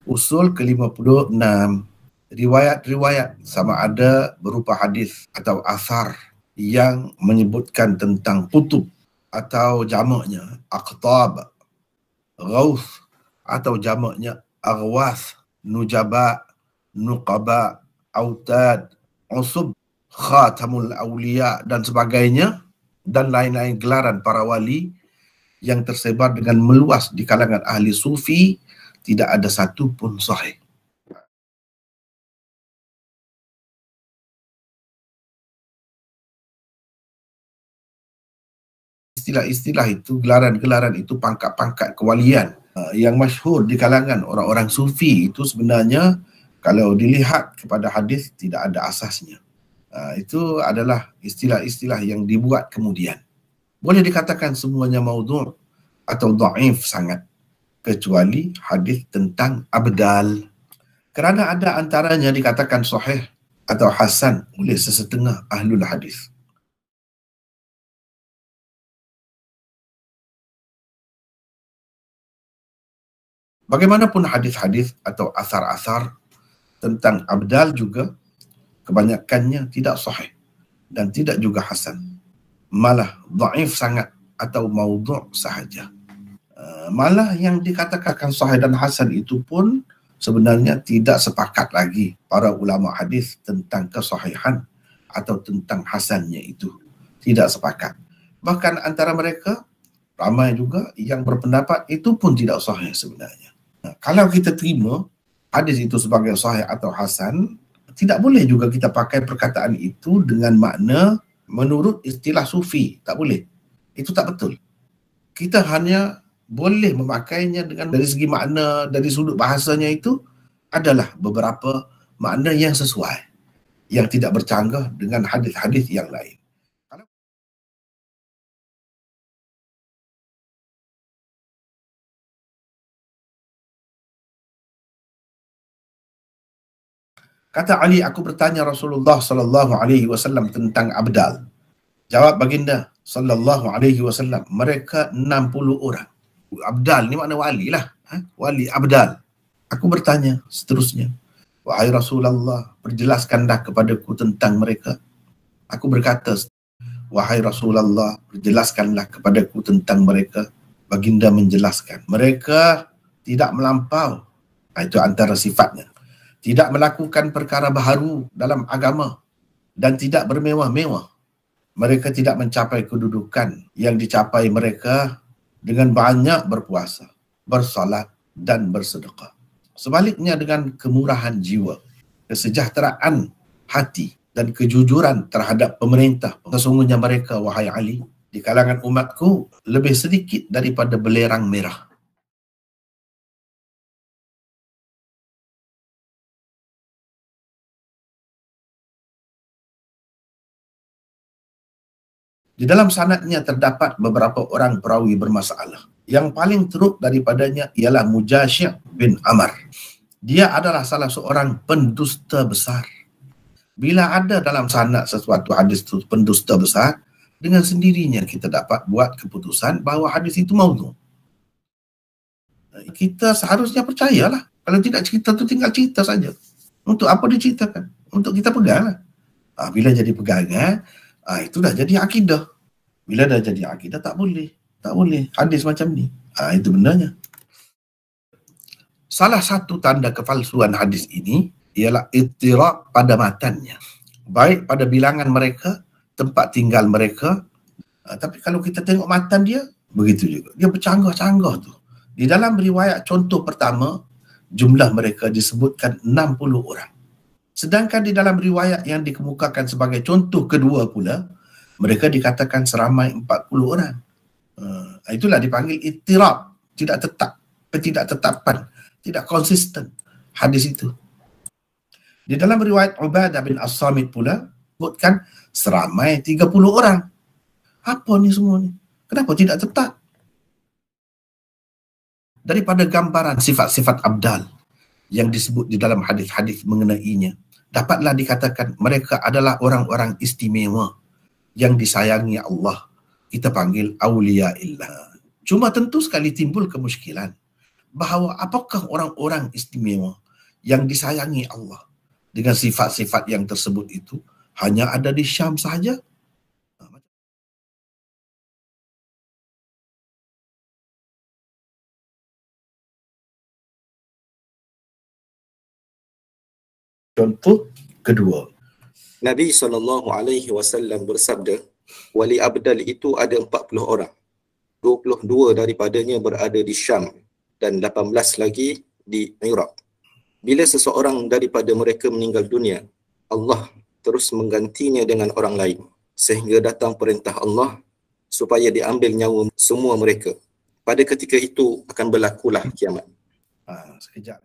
Usul ke-56, riwayat-riwayat sama ada berupa hadis atau asar yang menyebutkan tentang kutub atau jamaknya aqtab, ghaus atau jamaknya aghwas, nujaba, nuqaba, autad, usub, khatamul awliya dan sebagainya, dan lain-lain gelaran para wali yang tersebar dengan meluas di kalangan ahli sufi, tidak ada satu pun sahih. Istilah-istilah itu, gelaran-gelaran itu, pangkat-pangkat kewalian yang masyhur di kalangan orang-orang sufi itu sebenarnya kalau dilihat kepada hadis tidak ada asasnya. Itu adalah istilah-istilah yang dibuat kemudian. Boleh dikatakan semuanya maudhu' atau dhaif sangat, kecuali hadis tentang abdal. Kerana ada antaranya dikatakan sahih atau hasan oleh sesetengah ahlul hadis. Bagaimanapun hadis-hadis atau asar-asar tentang abdal juga kebanyakannya tidak sahih dan tidak juga hasan. Malah dhaif sangat atau maudhu' sahaja. Malah yang dikatakan sahih dan hasan itu pun sebenarnya tidak sepakat lagi para ulama hadis tentang kesahihan atau tentang hasannya itu. Tidak sepakat. Bahkan antara mereka ramai juga yang berpendapat itu pun tidak sahih sebenarnya. Kalau kita terima hadis itu sebagai sahih atau hasan, tidak boleh juga kita pakai perkataan itu dengan makna menurut istilah sufi. Tak boleh. Itu tak betul. Kita hanya boleh memakainya dengan dari segi makna, dari sudut bahasanya itu adalah beberapa makna yang sesuai, yang tidak bercanggah dengan hadis-hadis yang lain. Kata Ali, aku bertanya Rasulullah sallallahu alaihi wasallam tentang abdal. Jawab baginda sallallahu alaihi wasallam, mereka 60 orang. Abdal ni makna wali lah. Wali abdal. Aku bertanya seterusnya, wahai Rasulullah, perjelaskanlah kepadaku tentang mereka. Aku berkata, wahai Rasulullah, perjelaskanlah kepadaku tentang mereka. Baginda menjelaskan, mereka tidak melampau. Itu antara sifatnya. Tidak melakukan perkara baharu dalam agama dan tidak bermewah-mewah. Mereka tidak mencapai kedudukan yang dicapai mereka dengan banyak berpuasa, bersalat dan bersedekah. Sebaliknya dengan kemurahan jiwa, kesejahteraan hati dan kejujuran terhadap pemerintah. Sesungguhnya mereka, wahai Ali, di kalangan umatku lebih sedikit daripada belerang merah. Di dalam sanadnya terdapat beberapa orang perawi bermasalah. Yang paling teruk daripadanya ialah Mujashih bin Amr. Dia adalah salah seorang pendusta besar. Bila ada dalam sanad sesuatu hadis itu pendusta besar, dengan sendirinya kita dapat buat keputusan bahawa hadis itu maudhu'. Kita seharusnya percayalah. Kalau tidak cerita tu tinggal cerita saja. Untuk apa diceritakan? Untuk kita pegang. Bila jadi pegangan, itu dah jadi akidah. Bila dah jadi akidah, tak boleh. Tak boleh. Hadis macam ni. Itu benarnya. Salah satu tanda kepalsuan hadis ini ialah ittirab pada matannya. Baik pada bilangan mereka, tempat tinggal mereka. Tapi kalau kita tengok matan dia, begitu juga. Dia bercanggah-canggah tu. Di dalam riwayat contoh pertama, jumlah mereka disebutkan 60 orang. Sedangkan di dalam riwayat yang dikemukakan sebagai contoh kedua pula, mereka dikatakan seramai 40 orang. Itulah dipanggil ittirab, tidak tetap, ketidaktetapan, tidak konsisten hadis itu. Di dalam riwayat Ubadah bin As-Samit pula, sebutkan seramai 30 orang. Apa ni semua ni? Kenapa tidak tetap? Daripada gambaran sifat-sifat abdal yang disebut di dalam hadis-hadis mengenainya, dapatlah dikatakan mereka adalah orang-orang istimewa yang disayangi Allah. Kita panggil awliya illah. Cuma tentu sekali timbul kemusykilan bahawa apakah orang-orang istimewa yang disayangi Allah dengan sifat-sifat yang tersebut itu hanya ada di Syam sahaja? Contoh kedua, Nabi SAW bersabda, wali abdal itu ada 40 orang. 22 daripadanya berada di Syam dan 18 lagi di Iraq. Bila seseorang daripada mereka meninggal dunia, Allah terus menggantinya dengan orang lain sehingga datang perintah Allah supaya diambil nyawa semua mereka. Pada ketika itu akan berlakulah kiamat. Sekejap.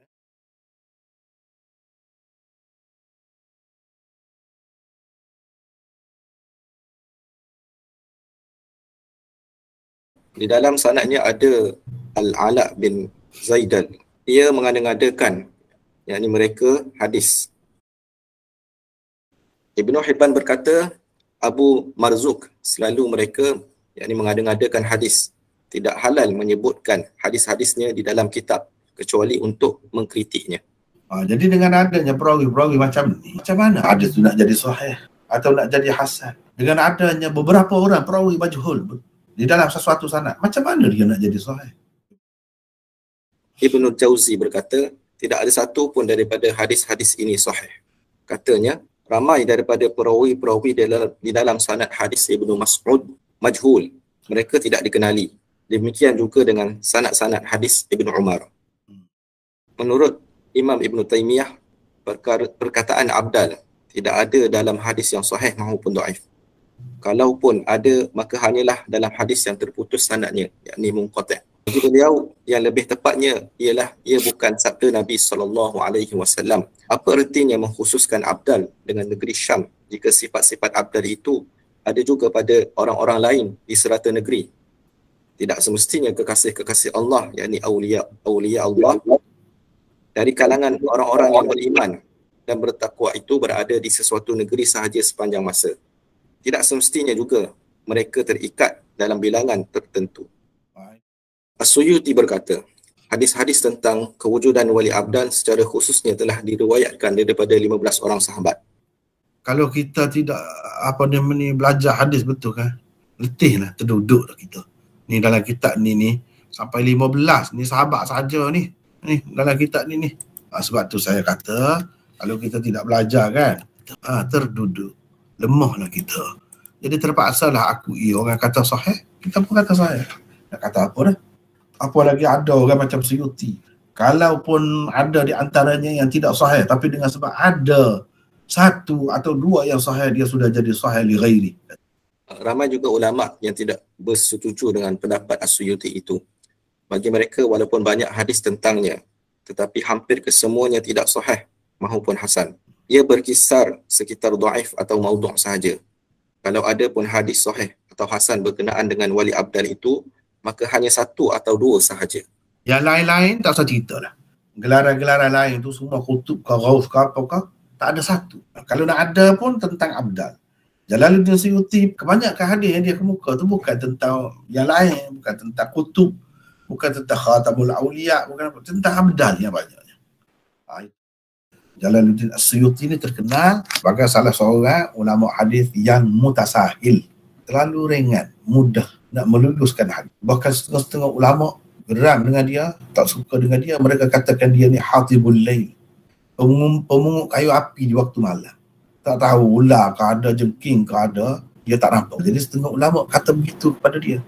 Di dalam sanadnya ada Al-Ala bin Zaidal. Ia mengada-ngadakan yakni mereka hadis. Ibnu Hibban berkata, Abu Marzuk selalu mereka yakni mengada-ngadakan hadis. Tidak halal menyebutkan hadis-hadisnya di dalam kitab kecuali untuk mengkritiknya. Jadi dengan adanya perawi-perawi macam ni, macam mana hadis tu nak jadi sahih atau nak jadi hasan? Dengan adanya beberapa orang perawi majhul di dalam sesuatu sanad, macam mana dia nak jadi sahih? Ibnu Jauzi berkata, tidak ada satu pun daripada hadis-hadis ini sahih. Katanya, ramai daripada perawi-perawi di dalam sanad hadis Ibnu Mas'ud majhul. Mereka tidak dikenali. Demikian juga dengan sanad-sanad hadis Ibnu Umar. Menurut Imam Ibn Taymiyah, perkataan abdal tidak ada dalam hadis yang sahih maupun dhaif. Kalaupun ada, maka hanyalah dalam hadis yang terputus sanadnya, yakni munqati'. Bagi beliau, yang lebih tepatnya ialah ia bukan sabda Nabi SAW. Apa ertinya mengkhususkan abdal dengan negeri Syam jika sifat-sifat abdal itu ada juga pada orang-orang lain di serata negeri? Tidak semestinya kekasih-kekasih Allah, yakni awliya Allah dari kalangan orang-orang yang beriman dan bertakwa itu berada di sesuatu negeri sahaja sepanjang masa. Tidak semestinya juga mereka terikat dalam bilangan tertentu. As-Suyuti berkata, hadis-hadis tentang kewujudan wali abdal secara khususnya telah diriwayatkan daripada 15 orang sahabat. Kalau kita tidak belajar hadis betul kan, letihlah terduduk dah kita. Ni dalam kitab ni sampai 15 ni sahabat saja ni dalam kitab ni. Sebab tu saya kata kalau kita tidak belajar kan, terduduk, lemahlah kita. Jadi terpaksalah akui orang kata sahih, kita pun kata sahih. Nak kata apa dah? Apa lagi ada orang macam Suyuti. Kalaupun ada di antaranya yang tidak sahih, tapi dengan sebab ada satu atau dua yang sahih, dia sudah jadi sahih li ghairi. Ramai juga ulama yang tidak bersetuju dengan pendapat As-Suyuti itu. Bagi mereka, walaupun banyak hadis tentangnya, tetapi hampir kesemuanya tidak sahih maupun hasan. Ia berkisar sekitar dhaif atau maudhu' sahaja. Kalau ada pun hadis sahih atau hasan berkenaan dengan wali abdal itu, maka hanya satu atau dua sahaja. Yang lain-lain tak usah cerita lah. Gelaran-gelaran lain tu semua kutub ke ghaus ke apa ke, tak ada satu. Kalau nak ada pun tentang abdal. Jalaluddin Suyuti, kebanyakan hadis yang dia kemuka tu bukan tentang yang lain, bukan tentang kutub, bukan tentang khatamul awliya, bukan apa, tentang abdal yang banyaknya. Jalaluddin Suyuti ni terkenal sebagai salah seorang ulama hadis yang mutasahil, terlalu ringan, mudah nak meluluskan hadis. Bahkan setengah-setengah ulama geram dengan dia, tak suka dengan dia, mereka katakan dia ni hatibul lail, pemungut kayu api di waktu malam. Tak tahu ular ke ada, jengking ke ada, dia tak nampak. Jadi setengah ulama kata begitu kepada dia.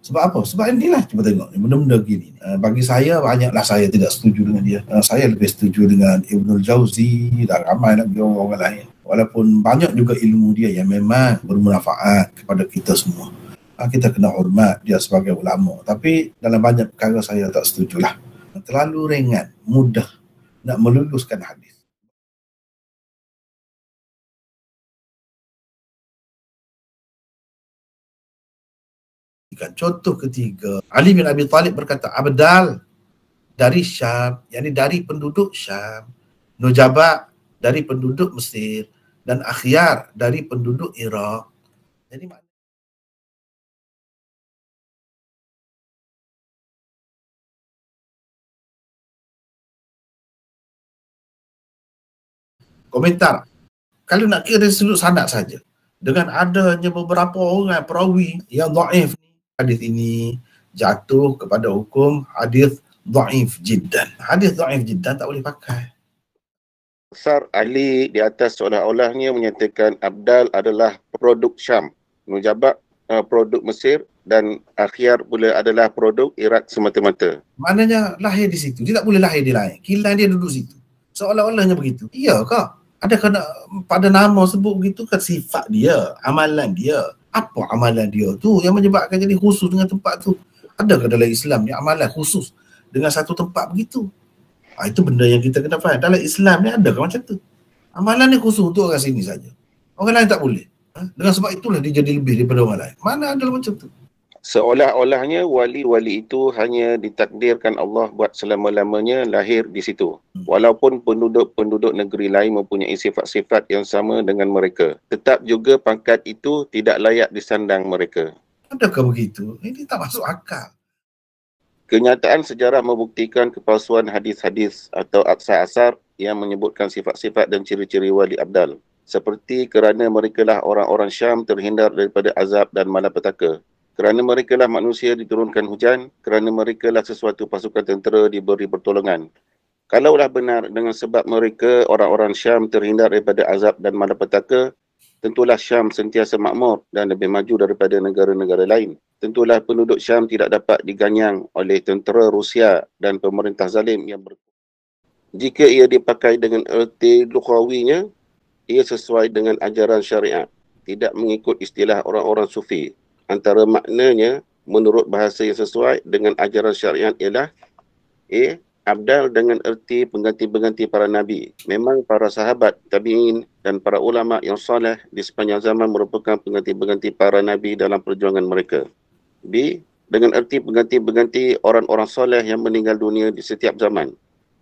Sebab apa? Sebab inilah, cuba tengok ni, benda-benda gini. Bagi saya, banyaklah saya tidak setuju dengan dia. Saya lebih setuju dengan Ibnul Jauzi dan ramai lagi orang lain. Walaupun banyak juga ilmu dia yang memang bermanfaat kepada kita semua. Kita kena hormat dia sebagai ulama. Tapi dalam banyak perkara saya tak setujulah. Terlalu ringan, mudah nak meluluskan hadis. Contoh ketiga, Ali bin Abi Talib berkata, abdal dari Syam, yakni dari penduduk Syam, Nujaba dari penduduk Mesir, dan akhyar dari penduduk Iraq. Jadi Komentar. Kalau nak kira dari sudut sanad saja, dengan adanya beberapa orang perawi yang dhaif, hadis ini jatuh kepada hukum hadis dhaif jiddan. Hadis dhaif jiddan tak boleh pakai. Besar ahli di atas seolah-olahnya menyatakan Abdal adalah produk Syam, Nujabak produk Mesir, dan Akhyar pula adalah produk Iraq semata-mata. Maknanya lahir di situ. Dia tak boleh lahir di lain. Kilang dia duduk situ. Seolah-olahnya begitu. Iyakah? Adakah pada nama sebut begitu kan sifat dia, amalan dia. Apa amalan dia tu yang menyebabkan jadi khusus dengan tempat tu? Adakah dalam Islam ni amalan khusus dengan satu tempat begitu? Itu benda yang kita kena faham. Dalam Islam ni adakah macam tu? Amalan ni khusus untuk orang sini saja. Orang lain tak boleh. Dengan sebab itulah dia jadi lebih daripada orang lain. Mana ada macam tu? Seolah-olahnya wali-wali itu hanya ditakdirkan Allah buat selama-lamanya lahir di situ. Walaupun penduduk-penduduk negeri lain mempunyai sifat-sifat yang sama dengan mereka, tetap juga pangkat itu tidak layak disandang mereka. Adakah begitu? Ini tak masuk akal. Kenyataan sejarah membuktikan kepalsuan hadis-hadis atau asar-asar yang menyebutkan sifat-sifat dan ciri-ciri wali abdal. Seperti kerana merekalah orang-orang Syam terhindar daripada azab dan malapetaka. Kerana merekalah manusia diturunkan hujan, kerana merekalah sesuatu pasukan tentera diberi pertolongan. Kalaulah benar dengan sebab mereka orang-orang Syam terhindar daripada azab dan malapetaka, tentulah Syam sentiasa makmur dan lebih maju daripada negara-negara lain. Tentulah penduduk Syam tidak dapat diganyang oleh tentera Rusia dan pemerintah zalim yang jika ia dipakai dengan erti lughawinya, ia sesuai dengan ajaran syariat, tidak mengikut istilah orang-orang sufi. Antara maknanya menurut bahasa yang sesuai dengan ajaran syariat ialah abdal dengan erti pengganti-pengganti para nabi. Memang para sahabat, tabi'in dan para ulama yang soleh di sepanjang zaman merupakan pengganti-pengganti para nabi dalam perjuangan mereka. B. Dengan erti pengganti-pengganti orang-orang soleh yang meninggal dunia di setiap zaman.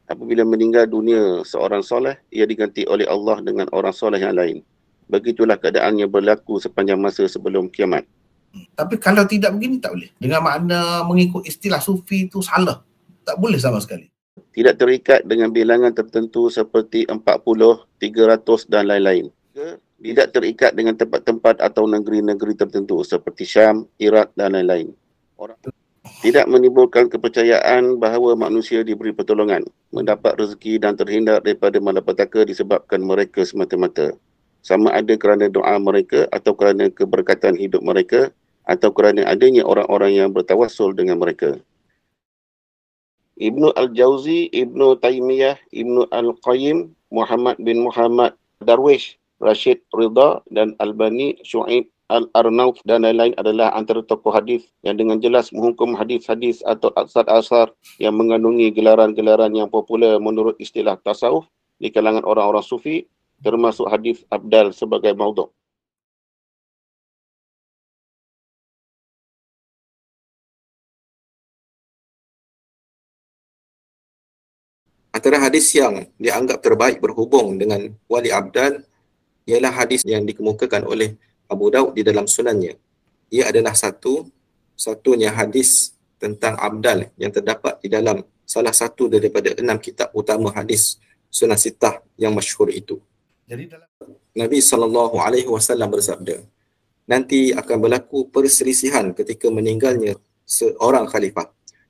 Apabila meninggal dunia seorang soleh, ia diganti oleh Allah dengan orang soleh yang lain. Begitulah keadaannya berlaku sepanjang masa sebelum kiamat. Tapi kalau tidak begini tak boleh. Dengan makna mengikut istilah sufi itu salah. Tak boleh sama sekali. Tidak terikat dengan bilangan tertentu seperti 40, 300 dan lain-lain. Tidak terikat dengan tempat-tempat atau negeri-negeri tertentu seperti Syam, Iraq dan lain-lain. Tidak menimbulkan kepercayaan bahawa manusia diberi pertolongan, mendapat rezeki dan terhindar daripada malapetaka disebabkan mereka semata-mata. Sama ada kerana doa mereka atau kerana keberkatan hidup mereka atau kerana adanya orang-orang yang bertawassul dengan mereka. Ibnu Al-Jauzi, Ibnu Taymiyah, Ibnu Al-Qayyim, Muhammad bin Muhammad Darwish, Rashid Ridha dan Albani, Syu'aib Al-Arnauf dan lain-lain adalah antara tokoh hadis yang dengan jelas menghukum hadis-hadis atau asar-asar yang mengandungi gelaran-gelaran yang popular menurut istilah tasawuf di kalangan orang-orang sufi, termasuk hadis abdal sebagai maudhu'. Antara hadis yang dianggap terbaik berhubung dengan wali abdal ialah hadis yang dikemukakan oleh Abu Daud di dalam sunannya. Ia adalah satunya hadis tentang abdal yang terdapat di dalam salah satu daripada 6 kitab utama hadis Sunan Sittah yang masyhur itu. Jadi dalam Nabi SAW bersabda, nanti akan berlaku perselisihan ketika meninggalnya seorang khalifah.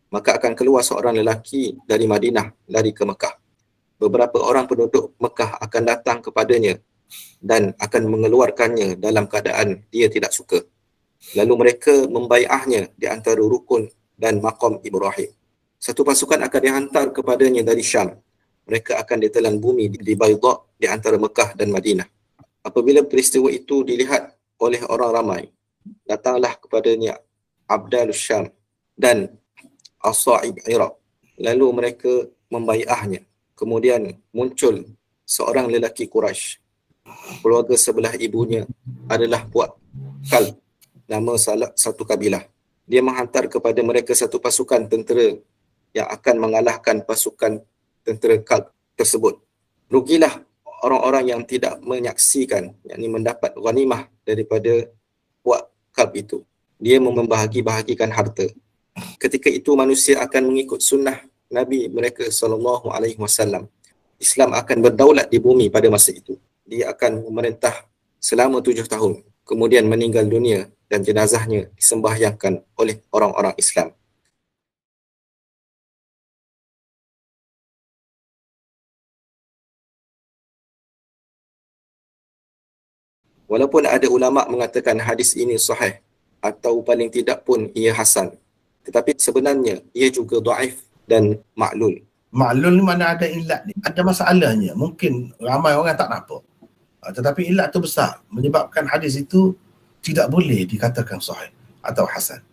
Maka akan keluar seorang lelaki dari Madinah lari ke Mekah. Beberapa orang penduduk Mekah akan datang kepadanya dan akan mengeluarkannya dalam keadaan dia tidak suka. Lalu mereka membai'ahnya di antara rukun dan maqam Ibrahim. Satu pasukan akan dihantar kepadanya dari Syam. Mereka akan ditelan bumi di Baydha di antara Mekah dan Madinah. Apabila peristiwa itu dilihat oleh orang ramai, datanglah kepadanya Abdalus Syam dan As-Sa'ib Iraq. Lalu mereka membai'ahnya. Kemudian muncul seorang lelaki Quraisy. Keluarga sebelah ibunya adalah Puak Kalb, nama salah satu kabilah. Dia menghantar kepada mereka satu pasukan tentera yang akan mengalahkan pasukan tentera Kalb tersebut. Rugilah orang-orang yang tidak menyaksikan, yakni mendapat ghanimah daripada Puak Kalb itu. Dia membahagi-bahagikan harta. Ketika itu manusia akan mengikut sunnah Nabi mereka SAW. Islam akan berdaulat di bumi pada masa itu. Dia akan memerintah selama 7 tahun, kemudian meninggal dunia dan jenazahnya disembahyangkan oleh orang-orang Islam. Walaupun ada ulama mengatakan hadis ini sahih atau paling tidak pun ia hasan, tetapi sebenarnya ia juga dhaif dan ma'lul. Maklul ni mana ada ilat ni, ada masalahnya. Mungkin ramai orang tak nampak. Tetapi ilat tu besar, menyebabkan hadis itu tidak boleh dikatakan sahih atau hasan.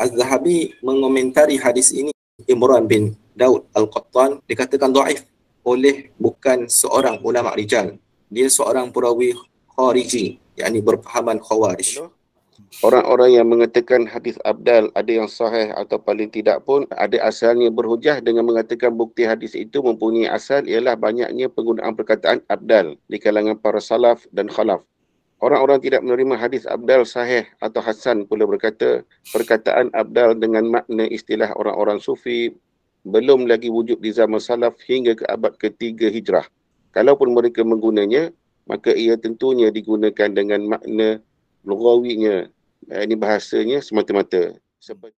Az-Zahabi mengomentari hadis ini. Imran bin Daud Al-Qattan dikatakan dhaif oleh bukan seorang ulama rijal. Dia seorang perawi khariji, yakni berfahaman khawarij. Orang-orang yang mengatakan hadis abdal ada yang sahih atau paling tidak pun ada asalnya berhujah dengan mengatakan bukti hadis itu mempunyai asal ialah banyaknya penggunaan perkataan abdal di kalangan para salaf dan khalaf. Orang-orang tidak menerima hadis abdal sahih atau hasan pula berkata perkataan abdal dengan makna istilah orang-orang sufi belum lagi wujud di zaman salaf hingga ke abad ketiga hijrah. Kalaupun mereka menggunanya, maka ia tentunya digunakan dengan makna lughawinya, ini bahasanya semata-mata. Seperti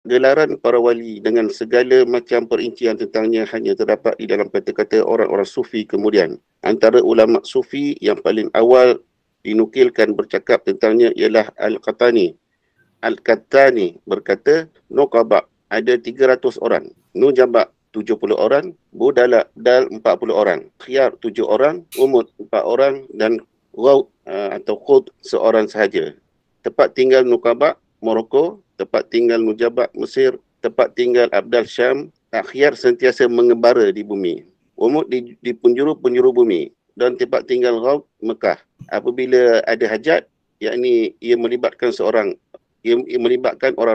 gelaran para wali dengan segala macam perincian tentangnya hanya terdapat di dalam kata-kata orang-orang sufi kemudian. Antara ulama sufi yang paling awal dinukilkan bercakap tentangnya ialah Al-Qahtani. Al-Qahtani berkata, Nuqaba ada 300 orang, Nujaba 70 orang, Budala Dal 40 orang, Khiyar 7 orang, Umud 4 orang dan Ghaud atau Qud seorang sahaja. Tempat tinggal Nuqaba, Morocco. Tempat tinggal Nujaba, Mesir. Tempat tinggal Abdal, Syam. Khiyar sentiasa mengembara di bumi. Umud di penjuru-penjuru bumi. Dan tempat tinggal Ghaud, Mekah. Apabila ada hajat, yakni ia melibatkan orang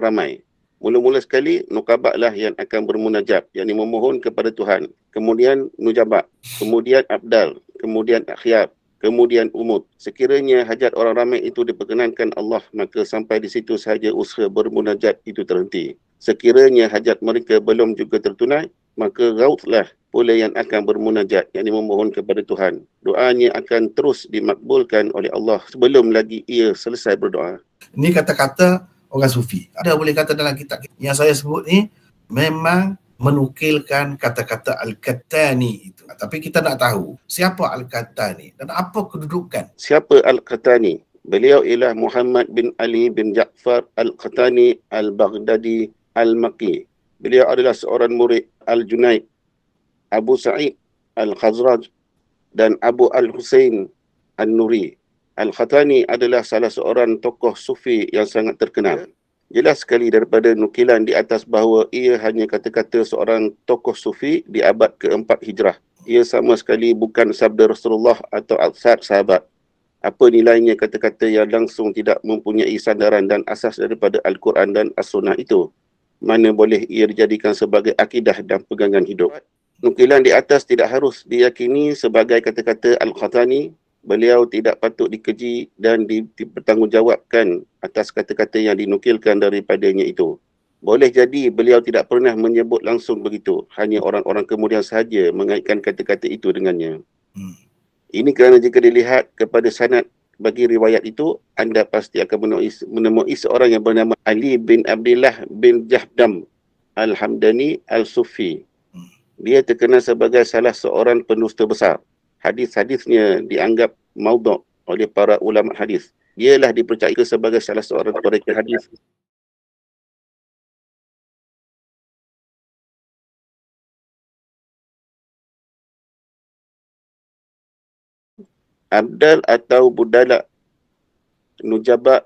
ramai. Mula-mula sekali, Nuqaba lah yang akan bermunajat, yakni memohon kepada Tuhan. Kemudian Nujaba, kemudian Abdal, kemudian Khiyar, kemudian Umud. Sekiranya hajat orang ramai itu diperkenankan Allah, maka sampai di situ sahaja usaha bermunajat itu terhenti. Sekiranya hajat mereka belum juga tertunai, maka Ghaudlah pula yang akan bermunajat, yakni memohon kepada Tuhan. Doanya akan terus dimakbulkan oleh Allah sebelum lagi ia selesai berdoa. Ini kata-kata orang sufi. Ada boleh kata dalam kitab yang saya sebut ni memang menukilkan kata-kata Al-Qahtani itu. Tapi kita nak tahu siapa Al-Qahtani dan apa kedudukan. Siapa Al-Qahtani? Beliau ialah Muhammad bin Ali bin Ja'far Al-Qahtani Al-Baghdadi Al-Maqi. Beliau adalah seorang murid Al-Junaid, Abu Sa'id Al-Khazraj dan Abu Al-Husain An-Nuri. Al-Qahtani adalah salah seorang tokoh sufi yang sangat terkenal. Jelas sekali daripada nukilan di atas bahawa ia hanya kata-kata seorang tokoh sufi di abad ke-4 Hijrah. Ia sama sekali bukan sabda Rasulullah atau aksar sahabat. Apa nilainya kata-kata yang langsung tidak mempunyai sandaran dan asas daripada Al-Quran dan As-Sunnah itu? Mana boleh ia dijadikan sebagai akidah dan pegangan hidup? Nukilan di atas tidak harus diyakini sebagai kata-kata Al-Qahtani. Beliau tidak patut dikeji dan dipertanggungjawabkan atas kata-kata yang dinukilkan daripadanya itu. Boleh jadi beliau tidak pernah menyebut langsung begitu. Hanya orang-orang kemudian sahaja mengaitkan kata-kata itu dengannya. Ini kerana jika dilihat kepada sanad bagi riwayat itu, anda pasti akan menemui seorang yang bernama Ali bin Abdullah bin Jahdam Al-Hamdani Al-Sufi. Dia terkenal sebagai salah seorang pendusta besar. Hadis-hadisnya dianggap maudhu' oleh para ulama hadis. Dialah dipercayai sebagai salah seorang perekah hadis. Abdal atau Budala, Nujaba,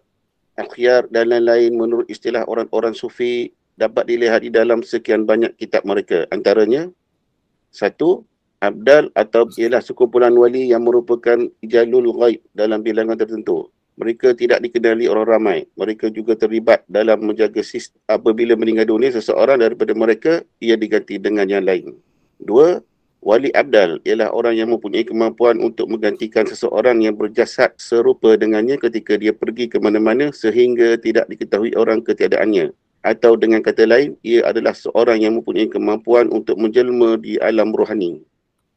Akhyar dan lain-lain menurut istilah orang-orang sufi dapat dilihat di dalam sekian banyak kitab mereka. Antaranya, 1. Abdal atau ialah sekumpulan wali yang merupakan jalul ghaib dalam bilangan tertentu. Mereka tidak dikenali orang ramai. Mereka juga terlibat dalam menjaga sistem. Apabila meninggal dunia seseorang daripada mereka, ia diganti dengan yang lain. 2. Wali abdal ialah orang yang mempunyai kemampuan untuk menggantikan seseorang yang berjasad serupa dengannya ketika dia pergi ke mana-mana sehingga tidak diketahui orang ketiadaannya. Atau dengan kata lain, ia adalah seorang yang mempunyai kemampuan untuk menjelma di alam rohani.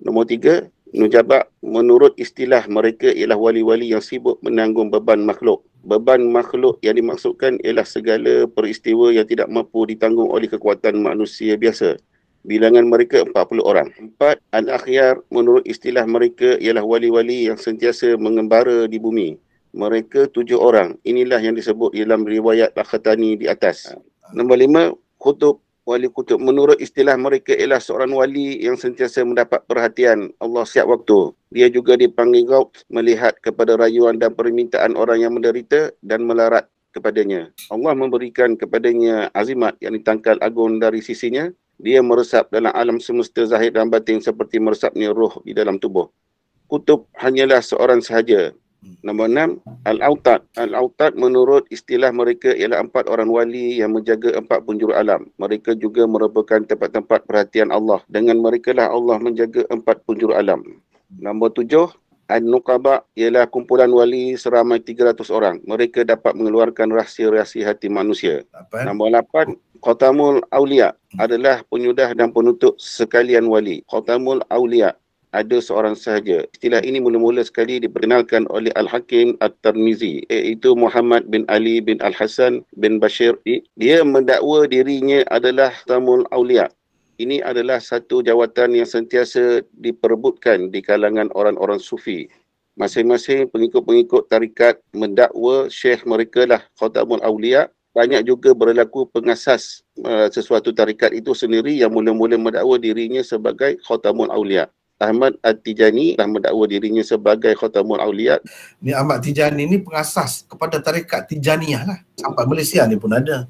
Nombor 3, nujabak menurut istilah mereka ialah wali-wali yang sibuk menanggung beban makhluk. Beban makhluk yang dimaksudkan ialah segala peristiwa yang tidak mampu ditanggung oleh kekuatan manusia biasa. Bilangan mereka 40 orang. 4, al-akhyar menurut istilah mereka ialah wali-wali yang sentiasa mengembara di bumi. Mereka 7 orang. Inilah yang disebut dalam riwayat Al-Khatani di atas. Nombor 5, kutub. Wali kutub menurut istilah mereka ialah seorang wali yang sentiasa mendapat perhatian Allah setiap waktu. Dia juga dipanggil Gaut, melihat kepada rayuan dan permintaan orang yang menderita dan melarat kepadanya. Allah memberikan kepadanya azimat yang ditangkal agung dari sisinya. Dia meresap dalam alam semesta zahir dan batin seperti meresapnya roh di dalam tubuh. Kutub hanyalah seorang sahaja. Nombor 6, al-autad. Al-autad menurut istilah mereka ialah 4 orang wali yang menjaga 4 penjuru alam. Mereka juga merupakan tempat-tempat perhatian Allah. Dengan mereka lah Allah menjaga 4 penjuru alam. Nombor 7, An-Nuqaba ialah kumpulan wali seramai 300 orang. Mereka dapat mengeluarkan rahsia-rahsia hati manusia. Nombor 8, Khatamul Aulia adalah penyudah dan penutup sekalian wali. Khatamul Aulia ada seorang sahaja. Istilah ini mula-mula sekali diperkenalkan oleh Al-Hakim At-Tirmizi, iaitu Muhammad bin Ali bin Al-Hasan bin Bashir. Dia mendakwa dirinya adalah Khatamul Aulia. Ini adalah satu jawatan yang sentiasa diperebutkan di kalangan orang-orang sufi. Masing-masing pengikut-pengikut tarikat mendakwa syekh mereka lah Khatamul Aulia. Banyak juga berlaku pengasas sesuatu tarikat itu sendiri yang mula-mula mendakwa dirinya sebagai Khatamul Aulia. Ahmad At-Tijani dah mendakwa dirinya sebagai Khatamul Aulia. Ni Ahmad Tijani ni pengasas kepada tarikat Tijaniyah lah. Sampai Malaysia ni pun ada.